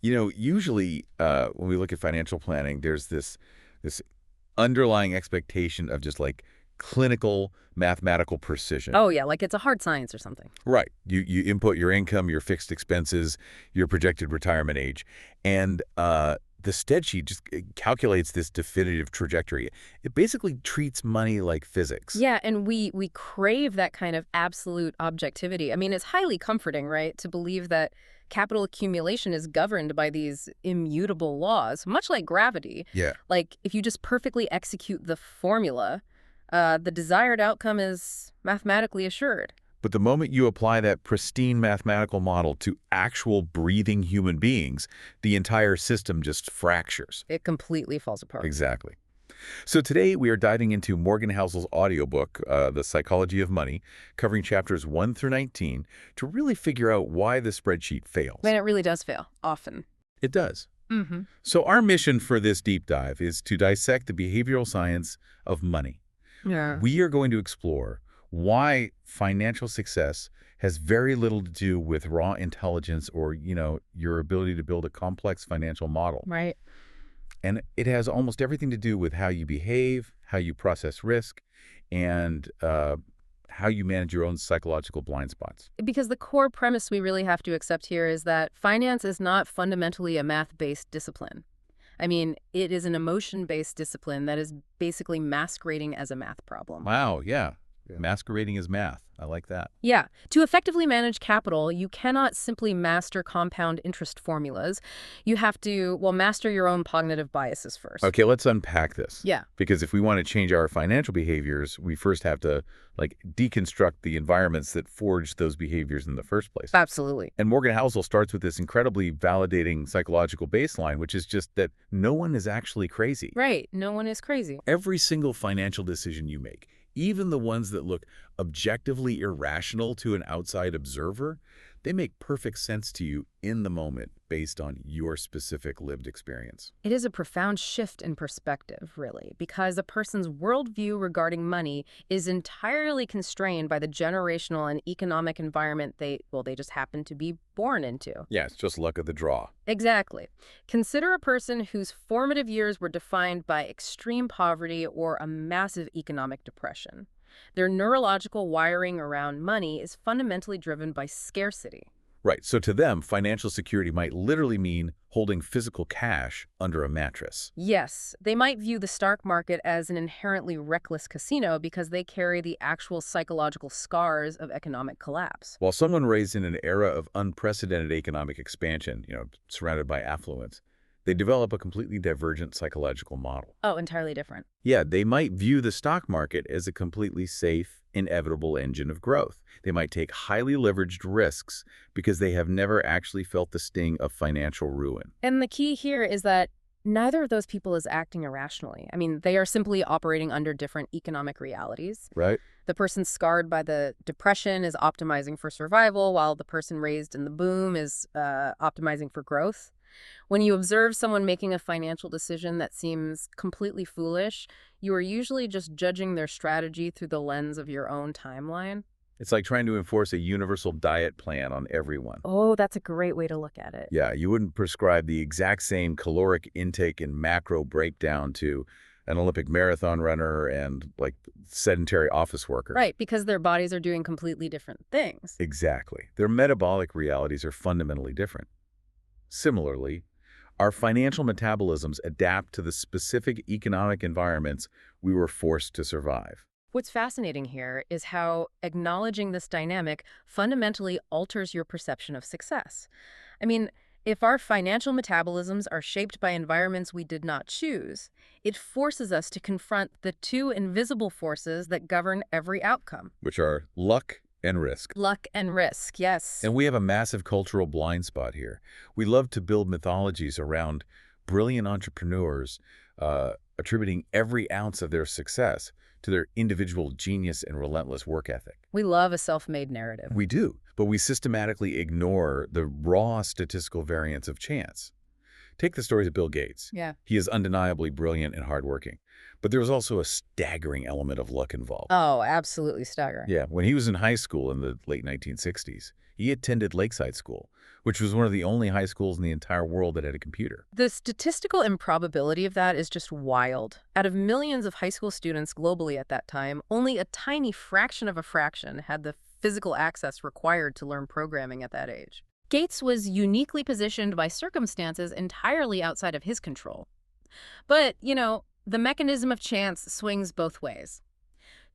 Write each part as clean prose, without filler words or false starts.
Usually when we look at financial planning, there's this underlying expectation of just like clinical mathematical precision. Oh, yeah, like it's a hard science or something. Right. You input your income, your fixed expenses, your projected retirement age, and the spreadsheet just calculates this definitive trajectory. It basically treats money like physics. Yeah, and we crave that kind of absolute objectivity. I mean, it's highly comforting, right, to believe that capital accumulation is governed by these immutable laws, much like gravity. Yeah. Like, if you just perfectly execute the formula, the desired outcome is mathematically assured. But the moment you apply that pristine mathematical model to actual breathing human beings, the entire system just fractures. It completely falls apart. Exactly. So today we are diving into Morgan Housel's audiobook, The Psychology of Money, covering chapters 1 through 19 to really figure out why the spreadsheet fails. Man, it really does fail, often. It does. Mm-hmm. So our mission for this deep dive is to dissect the behavioral science of money. Yeah. We are going to explore why financial success has very little to do with raw intelligence or, your ability to build a complex financial model. Right. And it has almost everything to do with how you behave, how you process risk, and how you manage your own psychological blind spots. Because the core premise we really have to accept here is that finance is not fundamentally a math-based discipline. I mean, it is an emotion-based discipline that is basically masquerading as a math problem. Wow, yeah. Masquerading as math. I like that. Yeah. To effectively manage capital, you cannot simply master compound interest formulas. You have to, well, master your own cognitive biases first. Okay, let's unpack this. Yeah. Because if we want to change our financial behaviors, we first have to, deconstruct the environments that forged those behaviors in the first place. Absolutely. And Morgan Housel starts with this incredibly validating psychological baseline, which is just that no one is actually crazy. Right. No one is crazy. Every single financial decision you make, even the ones that look objectively irrational to an outside observer, they make perfect sense to you in the moment based on your specific lived experience. It is a profound shift in perspective, really, because a person's worldview regarding money is entirely constrained by the generational and economic environment they just happen to be born into. Yeah, it's just luck of the draw. Exactly. Consider a person whose formative years were defined by extreme poverty or a massive economic depression. Their neurological wiring around money is fundamentally driven by scarcity. Right, so to them, financial security might literally mean holding physical cash under a mattress. Yes, they might view the stock market as an inherently reckless casino because they carry the actual psychological scars of economic collapse. While someone raised in an era of unprecedented economic expansion, surrounded by affluence, they develop a completely divergent psychological model. Oh, entirely different. Yeah, they might view the stock market as a completely safe, inevitable engine of growth. They might take highly leveraged risks because they have never actually felt the sting of financial ruin. And the key here is that neither of those people is acting irrationally. I mean, they are simply operating under different economic realities. Right? The person scarred by the depression is optimizing for survival, while the person raised in the boom is optimizing for growth. When you observe someone making a financial decision that seems completely foolish, you are usually just judging their strategy through the lens of your own timeline. It's like trying to enforce a universal diet plan on everyone. Oh, that's a great way to look at it. Yeah, you wouldn't prescribe the exact same caloric intake and macro breakdown to an Olympic marathon runner and sedentary office worker. Right, because their bodies are doing completely different things. Exactly. Their metabolic realities are fundamentally different. Similarly, our financial metabolisms adapt to the specific economic environments we were forced to survive. What's fascinating here is how acknowledging this dynamic fundamentally alters your perception of success. I mean, if our financial metabolisms are shaped by environments we did not choose, it forces us to confront the two invisible forces that govern every outcome. Which are luck and risk. Luck and risk, yes. And we have a massive cultural blind spot here. We love to build mythologies around brilliant entrepreneurs attributing every ounce of their success to their individual genius and relentless work ethic. We love a self-made narrative. We do, but we systematically ignore the raw statistical variance of chance. Take the stories of Bill Gates. Yeah. He is undeniably brilliant and hardworking, but there was also a staggering element of luck involved. Oh, absolutely staggering. Yeah, when he was in high school in the late 1960s, He attended Lakeside School, which was one of the only high schools in the entire world that had a computer. The statistical improbability of that is just wild. Out of millions of high school students globally at that time, only a tiny fraction of a fraction had the physical access required to learn programming at that age. Gates was uniquely positioned by circumstances entirely outside of his control. But, the mechanism of chance swings both ways.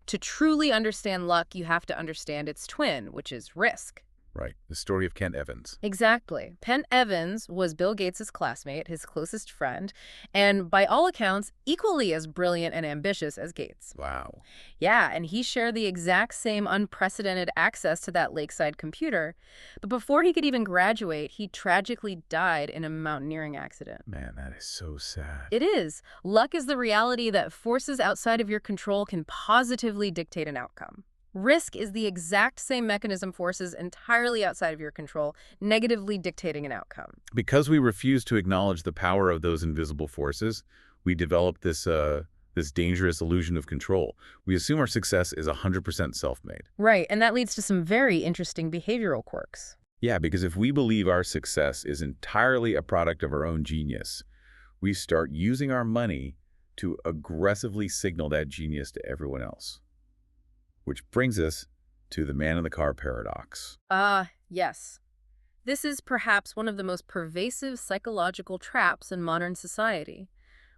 To truly understand luck, you have to understand its twin, which is risk. Right. The story of Kent Evans. Exactly. Penn Evans was Bill Gates' classmate, his closest friend, and by all accounts, equally as brilliant and ambitious as Gates. Wow. Yeah, and he shared the exact same unprecedented access to that lakeside computer. But before he could even graduate, he tragically died in a mountaineering accident. Man, that is so sad. It is. Luck is the reality that forces outside of your control can positively dictate an outcome. Risk is the exact same mechanism forces entirely outside of your control, negatively dictating an outcome. Because we refuse to acknowledge the power of those invisible forces, we develop this dangerous illusion of control. We assume our success is 100% self-made. Right, and that leads to some very interesting behavioral quirks. Yeah, because if we believe our success is entirely a product of our own genius, we start using our money to aggressively signal that genius to everyone else. Which brings us to the man-in-the-car paradox. Yes. This is perhaps one of the most pervasive psychological traps in modern society.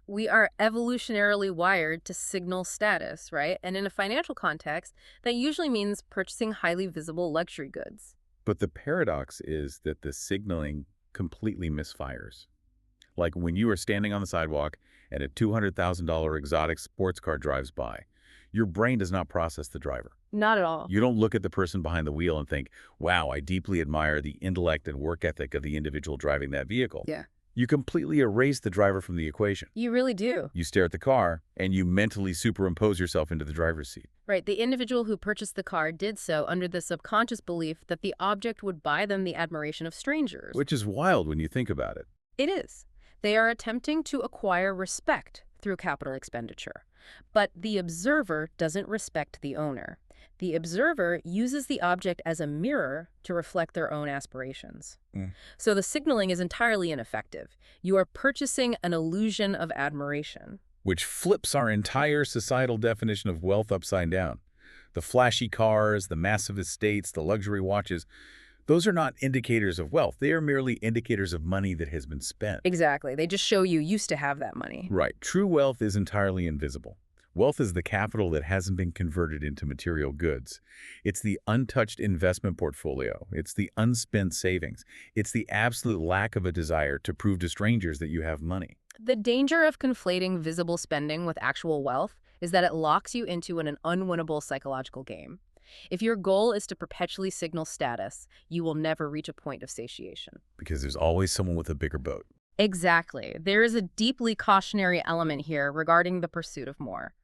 We are evolutionarily wired to signal status, right? And in a financial context, that usually means purchasing highly visible luxury goods. But the paradox is that the signaling completely misfires. Like when you are standing on the sidewalk and a $200,000 exotic sports car drives by, your brain does not process the driver. Not at all. You don't look at the person behind the wheel and think, wow, I deeply admire the intellect and work ethic of the individual driving that vehicle. Yeah. You completely erase the driver from the equation. You really do. You stare at the car, and you mentally superimpose yourself into the driver's seat. Right. The individual who purchased the car did so under the subconscious belief that the object would buy them the admiration of strangers. Which is wild when you think about it. It is. They are attempting to acquire respect through capital expenditure. But the observer doesn't respect the owner. The observer uses the object as a mirror to reflect their own aspirations. So the signaling is entirely ineffective. You are purchasing an illusion of admiration. Which flips our entire societal definition of wealth upside down. The flashy cars, the massive estates, the luxury watches, those are not indicators of wealth. They are merely indicators of money that has been spent. Exactly. They just show you used to have that money. Right. True wealth is entirely invisible. Wealth is the capital that hasn't been converted into material goods. It's the untouched investment portfolio. It's the unspent savings. It's the absolute lack of a desire to prove to strangers that you have money. The danger of conflating visible spending with actual wealth is that it locks you into an unwinnable psychological game. If your goal is to perpetually signal status, you will never reach a point of satiation. Because there's always someone with a bigger boat. Exactly. There is a deeply cautionary element here regarding the pursuit of more.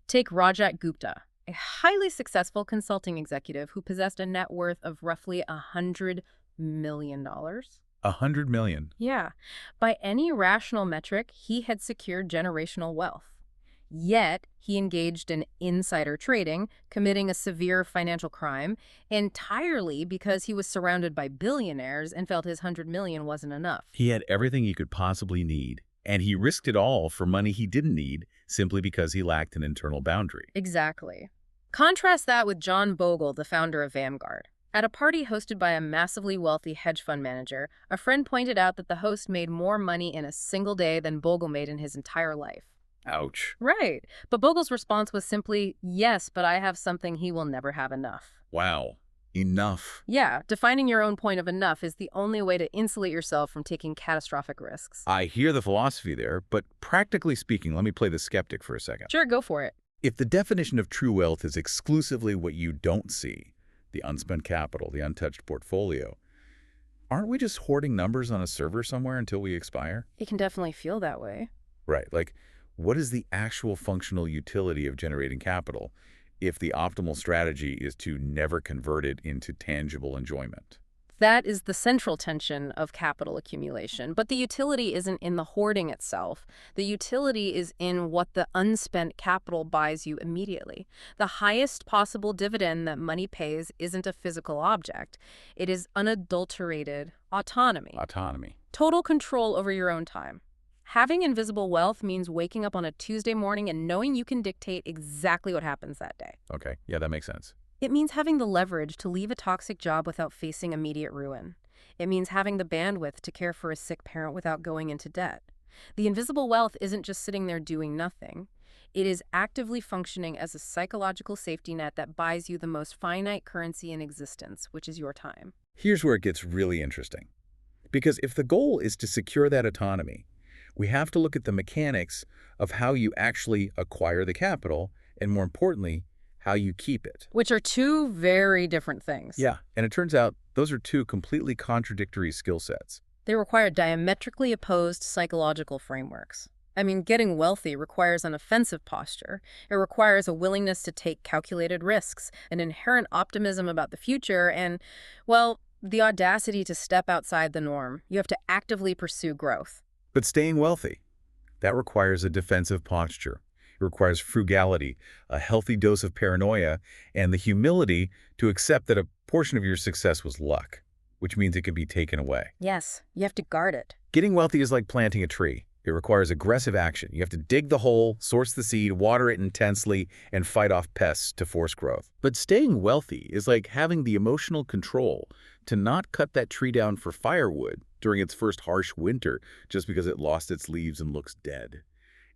Take Rajat Gupta, a highly successful consulting executive who possessed a net worth of roughly $100 million. $100 million. Yeah. By any rational metric, he had secured generational wealth. Yet, he engaged in insider trading, committing a severe financial crime, entirely because he was surrounded by billionaires and felt his $100 million wasn't enough. He had everything he could possibly need, and he risked it all for money he didn't need simply because he lacked an internal boundary. Exactly. Contrast that with John Bogle, the founder of Vanguard. At a party hosted by a massively wealthy hedge fund manager, a friend pointed out that the host made more money in a single day than Bogle made in his entire life. Ouch. Right. But Bogle's response was simply, yes, but I have something he will never have enough. Wow. Enough. Yeah, defining your own point of enough is the only way to insulate yourself from taking catastrophic risks. I hear the philosophy there, but practically speaking, let me play the skeptic for a second. Sure, go for it. If the definition of true wealth is exclusively what you don't see, the unspent capital, the untouched portfolio, aren't we just hoarding numbers on a server somewhere until we expire? It can definitely feel that way. Right. Like, what is the actual functional utility of generating capital if the optimal strategy is to never convert it into tangible enjoyment? That is the central tension of capital accumulation. But the utility isn't in the hoarding itself. The utility is in what the unspent capital buys you immediately. The highest possible dividend that money pays isn't a physical object. It is unadulterated autonomy. Autonomy. Total control over your own time. Having invisible wealth means waking up on a Tuesday morning and knowing you can dictate exactly what happens that day. Okay, yeah, that makes sense. It means having the leverage to leave a toxic job without facing immediate ruin. It means having the bandwidth to care for a sick parent without going into debt. The invisible wealth isn't just sitting there doing nothing. It is actively functioning as a psychological safety net that buys you the most finite currency in existence, which is your time. Here's where it gets really interesting. Because if the goal is to secure that autonomy, we have to look at the mechanics of how you actually acquire the capital, and more importantly, how you keep it. Which are two very different things. Yeah, and it turns out those are two completely contradictory skill sets. They require diametrically opposed psychological frameworks. I mean, getting wealthy requires an offensive posture. It requires a willingness to take calculated risks, an inherent optimism about the future, and, well, the audacity to step outside the norm. You have to actively pursue growth. But staying wealthy, that requires a defensive posture. It requires frugality, a healthy dose of paranoia, and the humility to accept that a portion of your success was luck, which means it can be taken away. Yes, you have to guard it. Getting wealthy is like planting a tree. It requires aggressive action. You have to dig the hole, source the seed, water it intensely, and fight off pests to force growth. But staying wealthy is like having the emotional control to not cut that tree down for firewood during its first harsh winter just because it lost its leaves and looks dead.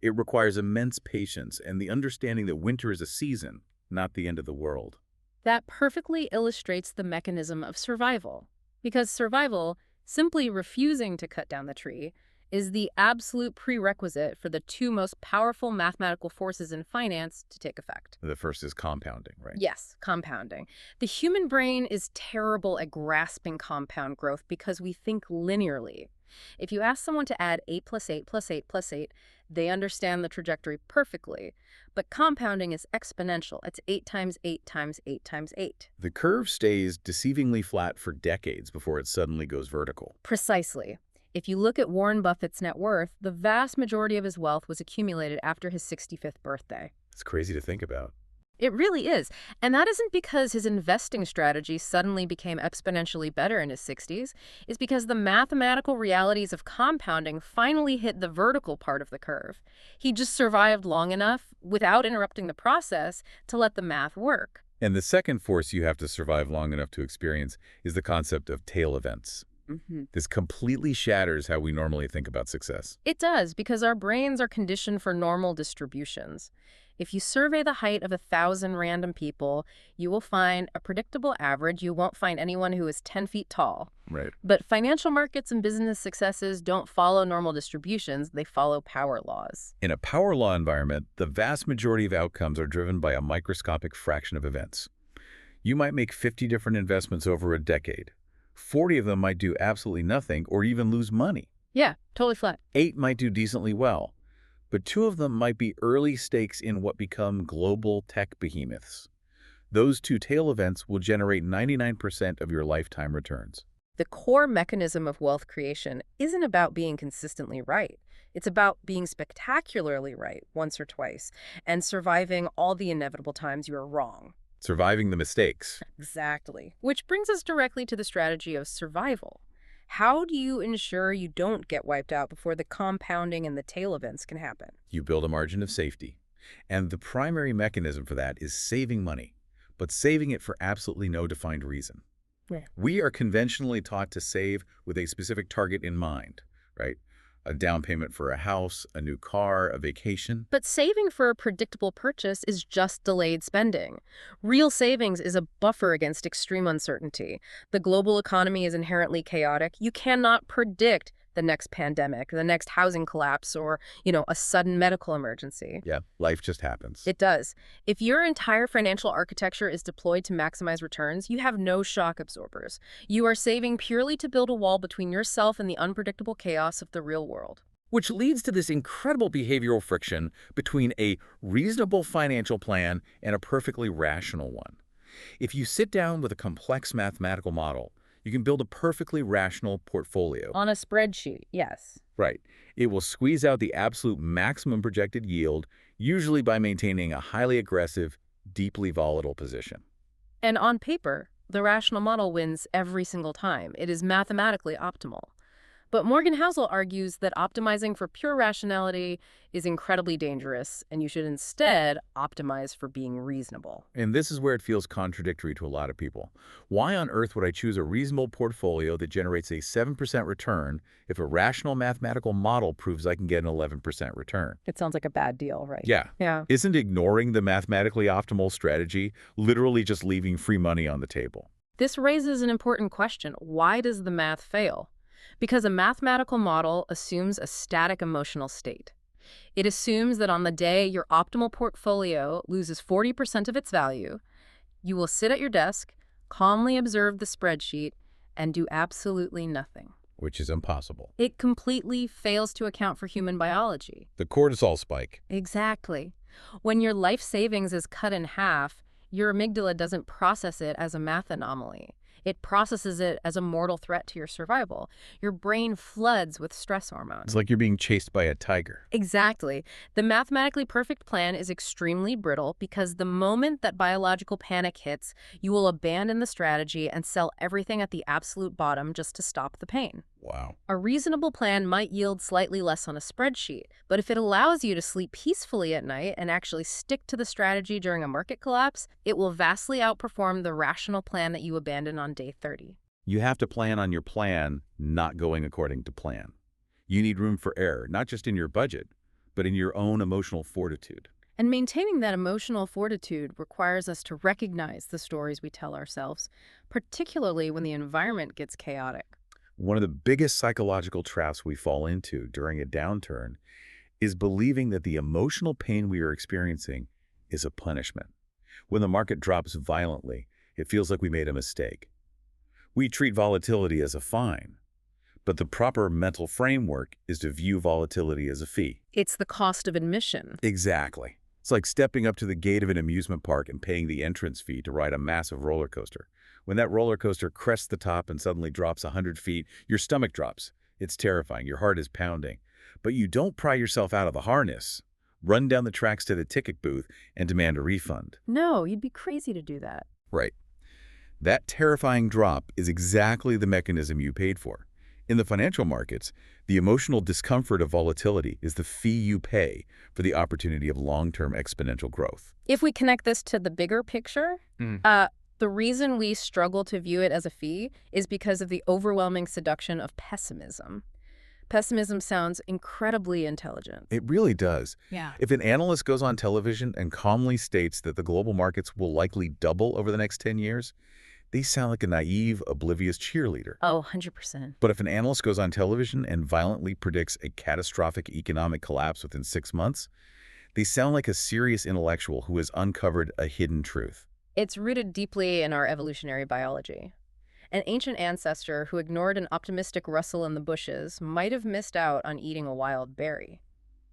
It requires immense patience and the understanding that winter is a season, not the end of the world. That perfectly illustrates the mechanism of survival. Because survival, simply refusing to cut down the tree, is the absolute prerequisite for the two most powerful mathematical forces in finance to take effect. The first is compounding, right? Yes, compounding. The human brain is terrible at grasping compound growth because we think linearly. If you ask someone to add 8 plus 8 plus 8 plus 8, they understand the trajectory perfectly. But compounding is exponential. It's 8 times 8 times 8 times 8. The curve stays deceivingly flat for decades before it suddenly goes vertical. Precisely. If you look at Warren Buffett's net worth, the vast majority of his wealth was accumulated after his 65th birthday. It's crazy to think about. It really is. And that isn't because his investing strategy suddenly became exponentially better in his 60s. It's because the mathematical realities of compounding finally hit the vertical part of the curve. He just survived long enough, without interrupting the process, to let the math work. And the second force you have to survive long enough to experience is the concept of tail events. This completely shatters how we normally think about success. It does, because our brains are conditioned for normal distributions. If you survey the height of 1,000 random people, you will find a predictable average. You won't find anyone who is 10 feet tall. Right. But financial markets and business successes don't follow normal distributions. They follow power laws. In a power law environment, the vast majority of outcomes are driven by a microscopic fraction of events. You might make 50 different investments over a decade. 40 of them might do absolutely nothing or even lose money. Yeah, totally flat. 8 might do decently well, but 2 of them might be early stakes in what become global tech behemoths. Those 2 tail events will generate 99% of your lifetime returns. The core mechanism of wealth creation isn't about being consistently right. It's about being spectacularly right once or twice and surviving all the inevitable times you are wrong. Surviving the mistakes. Exactly. Which brings us directly to the strategy of survival. How do you ensure you don't get wiped out before the compounding and the tail events can happen? You build a margin of safety. And the primary mechanism for that is saving money, but saving it for absolutely no defined reason. Yeah. We are conventionally taught to save with a specific target in mind, right? A down payment for a house, a new car, a vacation. But saving for a predictable purchase is just delayed spending. Real savings is a buffer against extreme uncertainty. The global economy is inherently chaotic. You cannot predict the next pandemic, the next housing collapse, or, a sudden medical emergency. Yeah, life just happens. It does. If your entire financial architecture is deployed to maximize returns, you have no shock absorbers. You are saving purely to build a wall between yourself and the unpredictable chaos of the real world. Which leads to this incredible behavioral friction between a reasonable financial plan and a perfectly rational one. If you sit down with a complex mathematical model, You can build a perfectly rational portfolio. On a spreadsheet, yes. Right. It will squeeze out the absolute maximum projected yield, usually by maintaining a highly aggressive, deeply volatile position. And on paper, the rational model wins every single time. It is mathematically optimal. But Morgan Housel argues that optimizing for pure rationality is incredibly dangerous, and you should instead optimize for being reasonable. And this is where it feels contradictory to a lot of people. Why on earth would I choose a reasonable portfolio that generates a 7% return if a rational mathematical model proves I can get an 11% return? It sounds like a bad deal, right? Yeah. Yeah. Isn't ignoring the mathematically optimal strategy literally just leaving free money on the table? This raises an important question. Why does the math fail? Because a mathematical model assumes a static emotional state. It assumes that on the day your optimal portfolio loses 40% of its value, you will sit at your desk, calmly observe the spreadsheet, and do absolutely nothing. Which is impossible. It completely fails to account for human biology. The cortisol spike. Exactly. When your life savings is cut in half, your amygdala doesn't process it as a math anomaly. It processes it as a mortal threat to your survival. Your brain floods with stress hormones. It's like you're being chased by a tiger. Exactly. The mathematically perfect plan is extremely brittle because the moment that biological panic hits, you will abandon the strategy and sell everything at the absolute bottom just to stop the pain. Wow. A reasonable plan might yield slightly less on a spreadsheet, but if it allows you to sleep peacefully at night and actually stick to the strategy during a market collapse, it will vastly outperform the rational plan that you abandon on day 30. You have to plan on your plan not going according to plan. You need room for error, not just in your budget, but in your own emotional fortitude. And maintaining that emotional fortitude requires us to recognize the stories we tell ourselves, particularly when the environment gets chaotic. One of the biggest psychological traps we fall into during a downturn is believing that the emotional pain we are experiencing is a punishment. When the market drops violently, it feels like we made a mistake. We treat volatility as a fine, but the proper mental framework is to view volatility as a fee. It's the cost of admission. Exactly. It's like stepping up to the gate of an amusement park and paying the entrance fee to ride a massive roller coaster. When that roller coaster crests the top and suddenly drops 100 feet, your stomach drops. It's terrifying. Your heart is pounding. But you don't pry yourself out of the harness, run down the tracks to the ticket booth, and demand a refund. No, you'd be crazy to do that. Right. That terrifying drop is exactly the mechanism you paid for. In the financial markets, the emotional discomfort of volatility is the fee you pay for the opportunity of long-term exponential growth. If we connect this to the bigger picture, the reason we struggle to view it as a fee is because of the overwhelming seduction of pessimism. Pessimism sounds incredibly intelligent. It really does. Yeah. If an analyst goes on television and calmly states that the global markets will likely double over the next 10 years, they sound like a naive, oblivious cheerleader. Oh, 100%. But if an analyst goes on television and violently predicts a catastrophic economic collapse within 6 months, they sound like a serious intellectual who has uncovered a hidden truth. It's rooted deeply in our evolutionary biology. An ancient ancestor who ignored an optimistic rustle in the bushes might have missed out on eating a wild berry.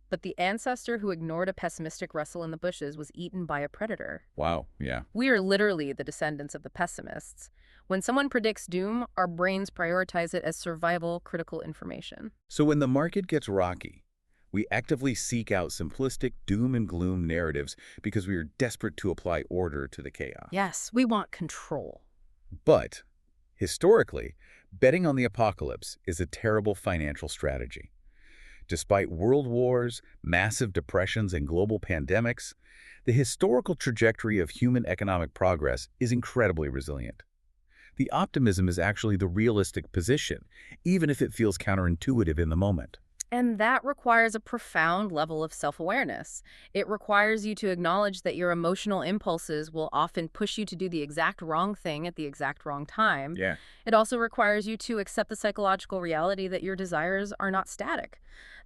But the ancestor who ignored a pessimistic rustle in the bushes was eaten by a predator. Wow, yeah. We are literally the descendants of the pessimists. When someone predicts doom, our brains prioritize it as survival critical information. So when the market gets rocky, we actively seek out simplistic doom and gloom narratives because we are desperate to apply order to the chaos. Yes, we want control. But historically, betting on the apocalypse is a terrible financial strategy. Despite world wars, massive depressions, and global pandemics, the historical trajectory of human economic progress is incredibly resilient. The optimism is actually the realistic position, even if it feels counterintuitive in the moment. And that requires a profound level of self-awareness. It requires you to acknowledge that your emotional impulses will often push you to do the exact wrong thing at the exact wrong time. Yeah. It also requires you to accept the psychological reality that your desires are not static.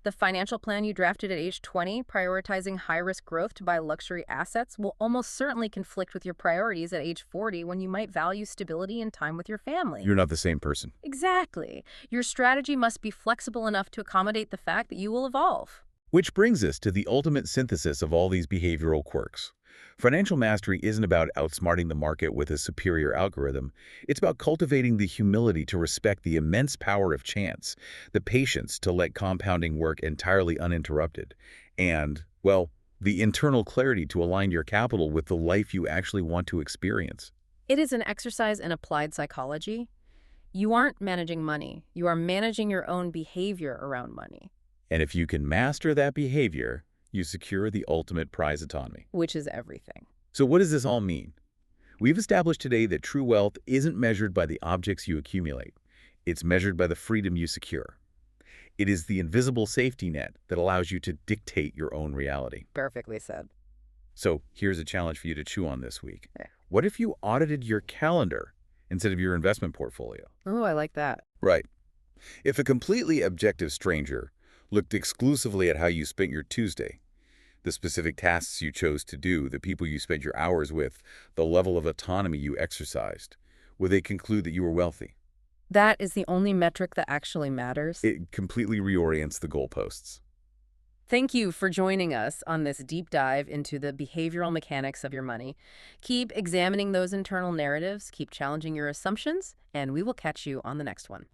The financial plan you drafted at age 20, prioritizing high-risk growth to buy luxury assets, will almost certainly conflict with your priorities at age 40 when you might value stability and time with your family. You're not the same person. Exactly. Your strategy must be flexible enough to accommodate the fact that you will evolve. Which brings us to the ultimate synthesis of all these behavioral quirks. Financial mastery isn't about outsmarting the market with a superior algorithm. It's about cultivating the humility to respect the immense power of chance, the patience to let compounding work entirely uninterrupted, and, well, the internal clarity to align your capital with the life you actually want to experience. It is an exercise in applied psychology. You aren't managing money. You are managing your own behavior around money, And if you can master that behavior, you secure the ultimate prize autonomy. which is everything. So what does this all mean? We've established today that true wealth isn't measured by the objects you accumulate. It's measured by the freedom you secure. It is the invisible safety net that allows you to dictate your own reality. Perfectly said. So here's a challenge for you to chew on this week. Okay. What if you audited your calendar instead of your investment portfolio? Oh, I like that. Right. If a completely objective stranger looked exclusively at how you spent your Tuesday, the specific tasks you chose to do, the people you spent your hours with, the level of autonomy you exercised, would they conclude that you were wealthy? That is the only metric that actually matters. It completely reorients the goalposts. Thank you for joining us on this deep dive into the behavioral mechanics of your money. Keep examining those internal narratives, keep challenging your assumptions, and we will catch you on the next one.